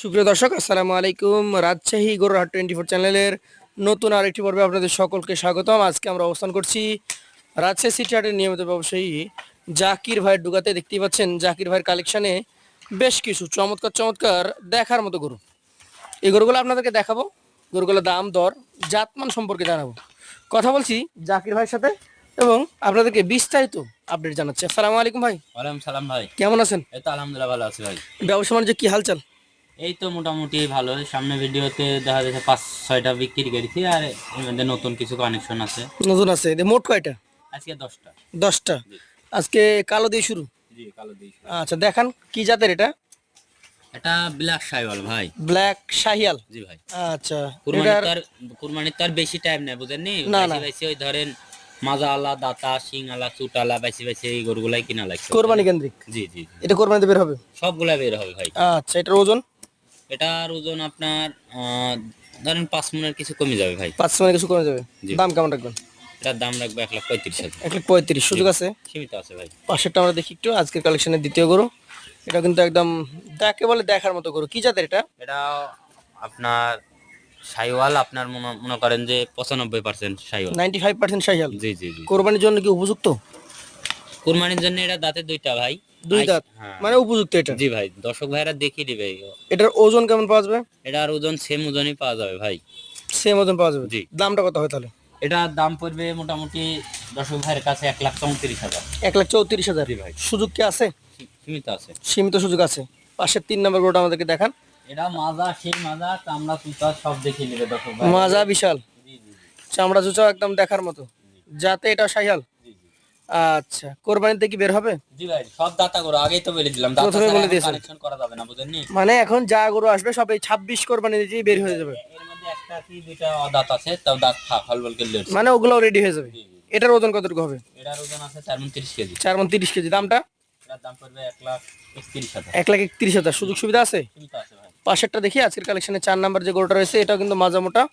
সুপ্রিয় দর্শক, আসসালামু আলাইকুম। রাজশাহী গরুরহাট 24 চ্যানেলের নতুন আরেকটি পর্বে আপনাদের সকলকে স্বাগতম। আজকে আমরা অবস্থান করছি রাজশাহী সিটি হাটের নিয়মিত ব্যবসায়ী জাকির ভাইয়ের ডুগাতে। দেখতেই পাচ্ছেন জাকির ভাইয়ের কালেকশানে বেশ কিছু চমৎকার চমৎকার দেখার মতো গরু। এই গরুগুলো আপনাদেরকে দেখাবো, গরুগুলোর দাম দর জাতমান সম্পর্কে জানাবো। কথা বলছি জাকির ভাইয়ের সাথে এবং আপনাদেরকে বিস্তারিত আপডেট জানাচ্ছি। আসসালামু আলাইকুম ভাই। ওয়ালাইকুম সালাম ভাই। কেমন আছেন? এই তো আলহামদুলিল্লাহ ভালো আছি ভাই। ব্যবসা বাণিজ্য কি হালচাল? এই তো মোটামুটি ভালো। সামনে ভিডিওতে দেখা যাচ্ছে 5-6টা বিক্রি করেছি, আর এর মধ্যে নতুন কিছু কানেকশন আছে। নতুন আছে মোট কয়টা? আজকে 10টা। 10টা। জি আজকে কালো দিয়ে শুরু। জি, কালো দিই। আচ্ছা, দেখান কি জাতের এটা? এটা ব্ল্যাক শাইওয়াল ভাই। ব্ল্যাক শাহিয়াল। জি ভাই। আচ্ছা, কুরবানির এটার তার কুরবানির তার বেশি টাইম নেই, বুঝেননি? না না, বেশি ওই ধরেন মাজা আলা, দাতা, শিং আলা, চুট আলা, বেশি এই গরুগুলাই কিনা লাগছে। কোরবানি কেন্দ্রিক। জি জি জি, এটা কোরবানিতে বের হবে। সবগুলা বের হবে ভাই। আচ্ছা, এটার ওজন? এটার ওজন আপনার ধরেন 5 মনের কিছু কমে যাবে ভাই। 5 মানে কিছু কমে যাবে। জি। দাম কেমন রাখবেন? এটার দাম রাখবে 1,35,000। 1,35,000 সুযোগ আছে? সীমিত আছে ভাই। পাশেরটা আমরা দেখি একটু। আজকের কালেকশনের দ্বিতীয় গরু। এটা কিন্তু একদম যাকে বলে দেখার মতো গরু। কি জাতের এটা? এটা আপনার শাইওয়াল, আপনার মনে করেন যে 95% শাইওয়াল। 95% শাহিয়াল। জি জি জি। কোরবানির জন্য কি উপযুক্ত? কুরবানির জন্য এটা দাঁতে দুইটা ভাই। দুই দাঁত হ্যাঁ মানে উপযুক্ত এটা? জি ভাই, দর্শক ভাইরা দেখিয়ে দিবে। এটার ওজন কেমন পাওয়া যাবে? এটার ওজন সেম ওজনই পাওয়া যাবে ভাই। সেম ওজন পাওয়া যাবে। জি। দামটা কত হয় তাহলে? এটার দাম পড়বে মোটামুটি দর্শক ভাইয়ের কাছে 1,34,000। 1,34,000। জি ভাই। সুযোগ কি আছে? সীমিত আছে। সীমিত সুযোগ আছে। পাশের 3 নম্বর গরুটা আমাদেরকে দেখান। এটা মাজা, সেই মাজা, চামড়া, তুতা সব দেখিয়ে নেবে দর্শক ভাই। মাজা বিশাল, জি জি জি চামড়া চুচা একদম দেখার মতো। যাতে এটা শাহিয়াল। জি জি। আচ্ছা, কোরবানিতে কি বের হবে? জি ভাই, সব দাতা গরু আগেই তো বলে দিলাম। দাতা প্রথমে ছাড়া বলে এখন দিয়েছেন। কানেকশন করা যাবে না, বুঝেননি? মানে এখন যা গরু আসবে সব এই 26 কোরবানি দিয়েই বের হয়ে যাবে। এর মধ্যে একটা কি দুইটা অদাঁত আছে, তাও দাঁত হলবল করে লেটছে। মানে ওগুলো রেডি হয়ে যাবে। জি জি। এটার ওজন কতটুকু হবে? এটার ওজন আছে 4 মণ 30 কেজি। 4 মণ 30 কেজি। দামটা? এটার দাম পড়বে 1,31,000। 1,31,000। সুযোগ সুবিধা আছে? সীমিত আছে ভাই। পাশেরটা দেখি। আজকের কালেকশনে 4 নাম্বার যে গরুটা রয়েছে এটাও কিন্তু মাজা মোটা।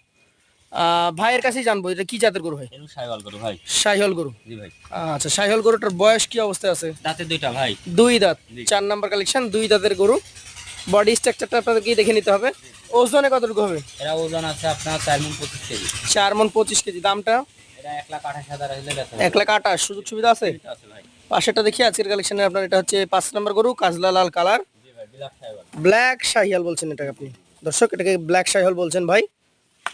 ভাইয়ের কাছেই জানবো এটা কি জাতের গরু ভাই? এরু শাইওয়াল গরু ভাই। শাহিয়াল গরু। জি ভাই। আচ্ছা, শাহিয়াল গরুটার বয়স কি অবস্থায় আছে? দাঁতে দুইটা ভাই। 2 দাঁত। জি। 4 নাম্বার কালেকশন, 2 দাঁতের গরু। বডি স্ট্রাকচারটা আপনাদেরকে দেখে নিতে হবে। ওজনে কতটুকু হবে? এরা ওজন আছে আপনার 4 মণ 25 কেজি। 4 মণ 25 কেজি। দামটা? এটা 1,28,000 হলে বেচা 1,28,000। সুযোগ সুবিধা আছে? সীমিত আছে ভাই। পাশেরটা দেখি। আজকের কালেকশনে আপনার এটা হচ্ছে 5 নাম্বার গরু, কাজলা লাল কালার। জি ভাই, বিলাক শাইওয়াল। ব্ল্যাক শাহিয়াল বলছেন এটাকে আপনি? দর্শক, এটাকে ব্ল্যাক শাহিয়াল বলছেন ভাই।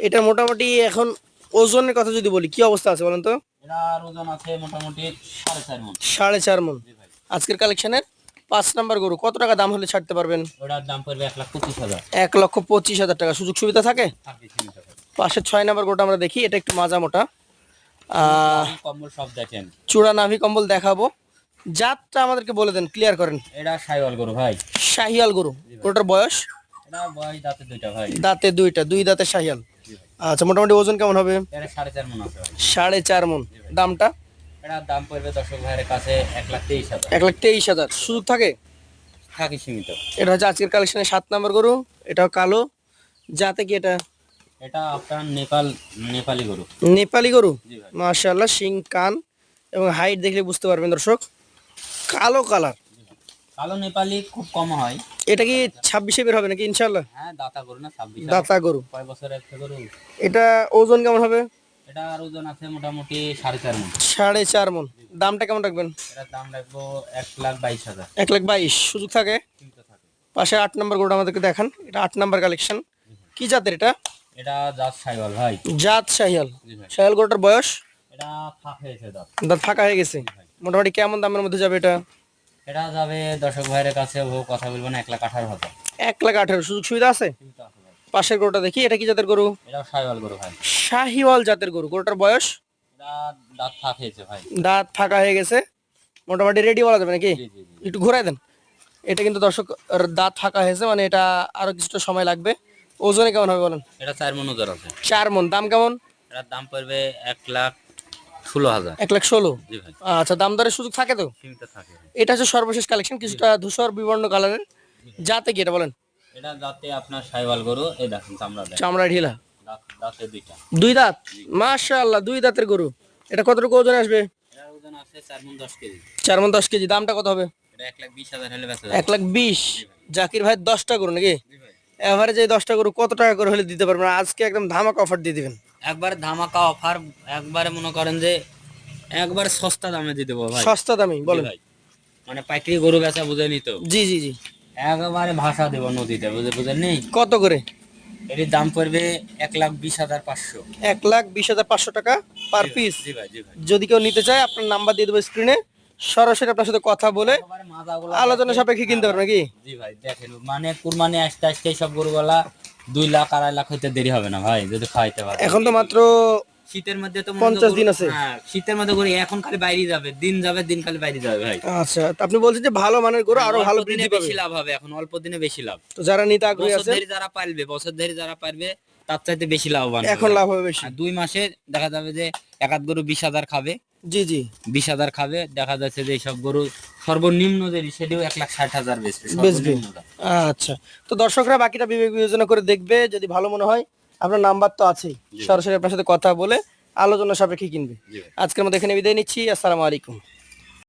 এটা মোটামুটি এখন ওজনের কথা যদি বলি কি অবস্থা আছে বলেন তো? এটার ওজন আছে মোটামুটি 4.5 মণ। 4.5 মণ। জি ভাই। আজকের কালেকশনের 5 নাম্বার গরু কত টাকা দাম হলে ছাড়তে পারবেন? ওটার দাম পড়বে 1,25,000। 1,25,000 টাকা। সুযোগ সুবিধা থাকে? থাকে, সীমিত থাকে। পাশের 6 নাম্বার গরুটা আমরা দেখি। এটা একটু মাজা মোটা। নাভি কম্বল সব দেখেন। চূড়া নাভি কম্বল দেখাবো। জাতটা আমাদেরকে বলে দেন, ক্লিয়ার করেন। এটা শাইওয়াল গরু ভাই। শাহিয়াল গরু। গরুটার বয়স? এটা বয়স দাঁতে দুইটা ভাই। দাঁতে দুইটা, 2 দাঁতের শাহিয়াল। জি ভাই। আচ্ছা, মোটামুটি ওজন কেমন হবে? এটা 4.5 মণ আছে ভাই। 4.5 মণ। দামটা? এটার দাম পড়বে দর্শক ভাইয়ের কাছে 1,23,000। 1,23,000। সুযোগ থাকে? থাকে, সীমিত। এটা হচ্ছে আজকের কালেকশনের 7 নাম্বার গরু। এটাও কালো। জাতে কি এটা? এটা আপনার নেপালি গরু। নেপালি গরু। জি ভাই। মাশাআল্লাহ, শিং কান এবং হাইট দেখলে বুঝতে পারবেন দর্শক। কালো কালার। জি ভাই। কালো নেপালি খুব কম হয়। এটা কি 26-এ বের হবে নাকি ইনশাআল্লাহ? হ্যাঁ, দাতা গরু না, 26। দাতা গরু। কয় বছরের একটা গরু? এটা ওজন কেমন হবে? এটার ওজন আছে মোটামুটি 4.5 মণ। 4.5 মণ। দামটা কেমন রাখবেন? এটার দাম রাখবো 1,22,000। 1,22,000। সুযোগ থাকে? সীমিত থাকে। পাশে 8 নাম্বার গরুটা আমাদেরকে দেখান। এটা 8 নাম্বার কালেকশন। কি জাতের এটা? এটা জাত শাইওয়াল ভাই। জাত শাহিয়াল। জি ভাই। শাহিয়াল গরুটার বয়স? এটা ফাঁক হয়েছে দাঁত। দাঁত ফাঁকা হয়ে গেছে। জি ভাই। মোটামুটি কেমন দামের মধ্যে যাবে এটা? এটা যাবে দর্শক ভাইয়ের কাছে, ও কথা বলবো না, 1,18,000। 1,18,000। সুযোগ সুবিধা আছে? সীমিত আছে ভাই। পাশের গরুটা দেখি। এটা কি জাতের গরু? এটাও শাইওয়াল গরু ভাই। শাহিওয়াল জাতের গরু। গরুটার বয়স? এটা দাঁত ফাঁক হয়েছে ভাই। দাঁত ফাঁকা হয়ে গেছে। মোটামুটি রেডি বলা যাবে নাকি? জি জি জি। একটু ঘুরাই দেন। এটা কিন্তু দর্শক দাঁত ফাঁকা হয়েছে, মানে এটা আরো কিছুটা সময় লাগবে। ওজনে কেমন হবে বলেন? এটা 4 মণ ওজন আছে। 4 মণ। দাম কেমন? এটার দাম পড়বে 1,16,000। 1,16,000। জি ভাই। আচ্ছা, দাম দরের সুযোগ থাকে তো? সীমিত থাকে ভাই। এটা হচ্ছে সর্বশেষ কালেকশন, কিছুটা ধূসর বিবর্ণ কালারের। জাতে কি এটা বলেন? এটা যাতে আপনার শাইওয়াল গরু, এই দেখেন চামড়া দেখেন। চামড়া ঢিলা। দাঁতে দুইটা। 2 দাঁত। মাশাআল্লাহ, 2 দাঁতের গরু। এটা কতটুকু ওজন আসবে? এটার ওজন আছে 4 মণ 10 কেজি। 4 মণ 10 কেজি। দামটা কত হবে? এটা 1,20,000 হলে বেচা যাবে। 1,20,000। জি ভাই। জাকির ভাই 10টা গরু নাকি? জি ভাই। এভারেজে 10টা গরু কত টাকা করে হলে দিতে পারবেন? আজকে একদম ধামাকা অফার দিয়ে দিবেন। একবার ধামাকা অফার, একবারে মনে করেন যে একবারে সস্তা দামে দিয়ে দেবো ভাই। সস্তা দামি জি বলেন। ভাই, মানে পাইকারি গরু বেচা বুঝেনি তো, জি জি জি। একেবারে ভাষা দেবো নদীতে, বুঝেন নি। কত করে? এর দাম পড়বে 1,20,500। 1,20,500 টাকা পার পিস। জি ভাই, জি ভাই। যদি কেউ নিতে চায় আপনার নাম্বার দিয়ে দেবো স্ক্রিনে, সরাসরি আপনার সাথে কথা বলে একেবারে মাজাগুলা আলোচনা দেখেন। সাপেক্ষে কিনতে পারবেন নাকি? জি ভাই দেখেন, মানে কুরবানি আসতে আসতে সব গরুগুলা 2 লাখ 2.5 লাখ হইতে দেরি হবে না ভাই, যদি খাইতে পারে। এখন তো মাত্র শীতের মধ্যে তো 50 দিন আছে। হ্যাঁ, শীতের মধ্যে গরু এখন খালি বাইরে যাবে, দিন যাবে, দিন খালি বাইরে যাবে ভাই। আচ্ছা, তো আপনি বলছেন যে ভালো মানের গরু আরো ভালো অল্প দিনে বৃদ্ধি পাবে। বেশি লাভ হবে, এখন অল্প দিনে বেশি লাভ। তো যারা নিতে আগ্রহী বছর আছে ধরে যারা পালবে, বছর ধরে যারা পারবে, তার চাইতে বেশি লাভবান হবে এখন ভাই। লাভ হবে বেশি। আর 2 মাসে দেখা যাবে যে এক আধ গরু 20,000 খাবে, জি জি 20,000 খাবে, দেখা যাচ্ছে যে এইসব গরু সর্বনিম্ন যে সেটিও 1,60,000 বেচবে বেচবে। সর্বনিম্নটা। আচ্ছা, তো দর্শকরা বাকিটা বিবেক বিবেচনা করে দেখবে, যদি ভালো মনে হয় আপনার নাম্বার তো আছেই, জি। সরাসরি আপনার সাথে কথা বলে আলোচনা সাপেক্ষে কিনবে। জি ভাই। আজকের মতো এখানে বিদায় নিচ্ছি। আসসালামু আলাইকুম।